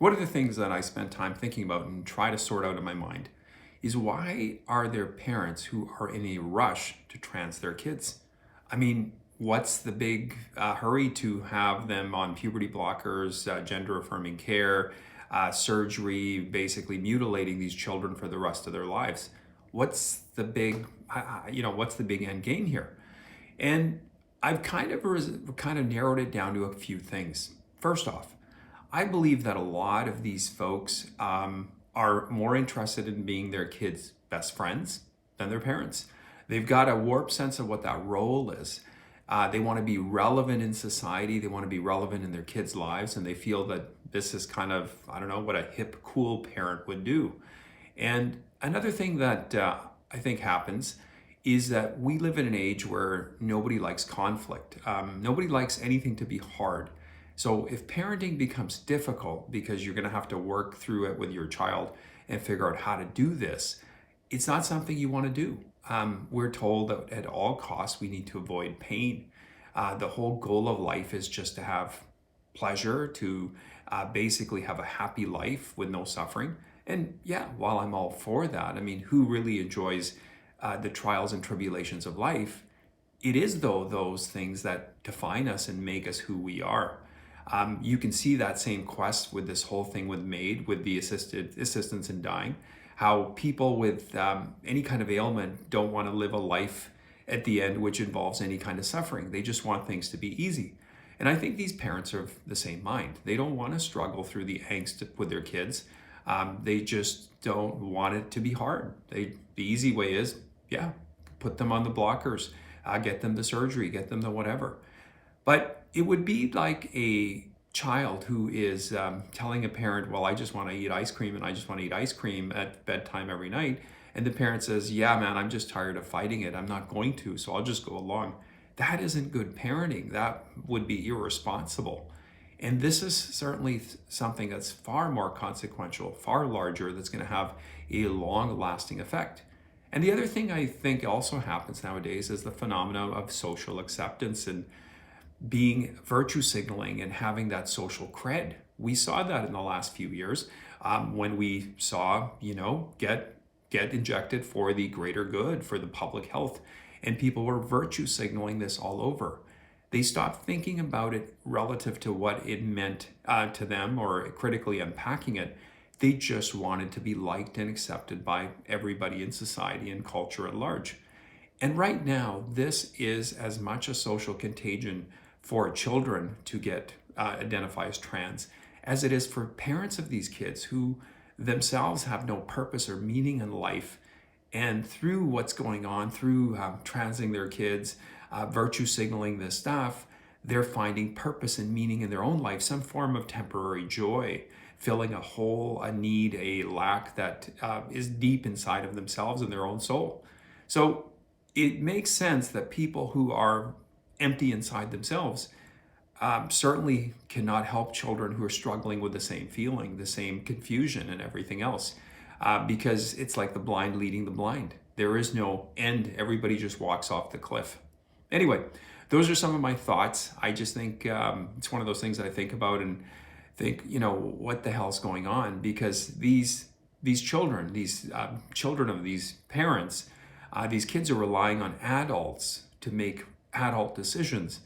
One of the things that I spend time thinking about and try to sort out in my mind is why are there parents who are in a rush to trans their kids? I mean, what's the big hurry to have them on puberty blockers, gender affirming care, surgery, basically mutilating these children for the rest of their lives? What's the big, what's the big end game here? And I've kind of narrowed it down to a few things. First off, I believe that a lot of these folks are more interested in being their kids' best friends than their parents. They've got a warped sense of what that role is. They want to be relevant in society. They want to be relevant in their kids' lives. And they feel that this is kind of, I don't know, what a hip, cool parent would do. And another thing that I think happens is that we live in an age where nobody likes conflict. Nobody likes anything to be hard. So if parenting becomes difficult because you're going to have to work through it with your child and figure out how to do this, it's not something you want to do. We're told that at all costs we need to avoid pain. The whole goal of life is just to have pleasure, to basically have a happy life with no suffering. And yeah, while I'm all for that, I mean, who really enjoys the trials and tribulations of life? It is though those things that define us and make us who we are. You can see that same quest with this whole thing with MAID, with the assistance in dying, how people with any kind of ailment don't want to live a life at the end which involves any kind of suffering. They just want things to be easy. And I think these parents are of the same mind. They don't want to struggle through the angst with their kids. They just don't want it to be hard. The easy way is, yeah, put them on the blockers, get them the surgery, get them the whatever. But it would be like a child who is telling a parent, well, I just want to eat ice cream and I just want to eat ice cream at bedtime every night. And the parent says, yeah, man, I'm just tired of fighting it. I'm not going to, so I'll just go along. That isn't good parenting. That would be irresponsible. And this is certainly something that's far more consequential, far larger, that's going to have a long-lasting effect. And the other thing I think also happens nowadays is the phenomenon of social acceptance and being virtue signaling and having that social cred. We saw that in the last few years when we saw, get injected for the greater good, for the public health. And people were virtue signaling this all over. They stopped thinking about it relative to what it meant to them or critically unpacking it. They just wanted to be liked and accepted by everybody in society and culture at large. And right now, this is as much a social contagion for children to get identify as trans as it is for parents of these kids who themselves have no purpose or meaning in life. And through what's going on, through transing their kids, virtue signaling this stuff, they're finding purpose and meaning in their own life, some form of temporary joy, filling a hole, a need, a lack that is deep inside of themselves and their own soul. So it makes sense that people who are empty inside themselves certainly cannot help children who are struggling with the same feeling, the same confusion and everything else, because it's like the blind leading the blind. There is no end. Everybody just walks off the cliff. Anyway, those are some of my thoughts. I just think it's one of those things that I think about and think, what the hell's going on? Because these children, children of these parents, these kids are relying on adults to make adult decisions.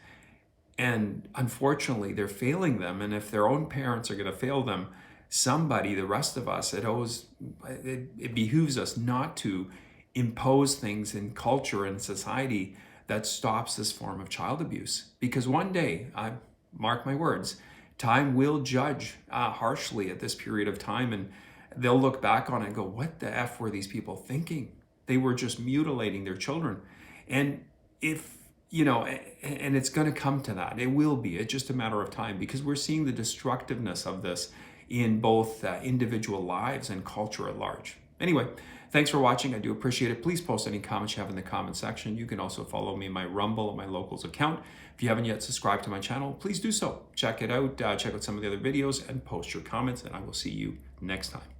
And unfortunately, they're failing them. And if their own parents are going to fail them, somebody, the rest of us, it behooves us not to impose things in culture and society that stops this form of child abuse. Because one day, mark my words, time will judge harshly at this period of time, and they'll look back on it and go, what the F were these people thinking? They were just mutilating their children. And and it's going to come to that. It will be. It's just a matter of time because we're seeing the destructiveness of this in both individual lives and culture at large. Anyway, thanks for watching. I do appreciate it. Please post any comments you have in the comment section. You can also follow me in my Rumble and my Locals account. If you haven't yet subscribed to my channel, please do so. Check it out. Check out some of the other videos and post your comments, and I will see you next time.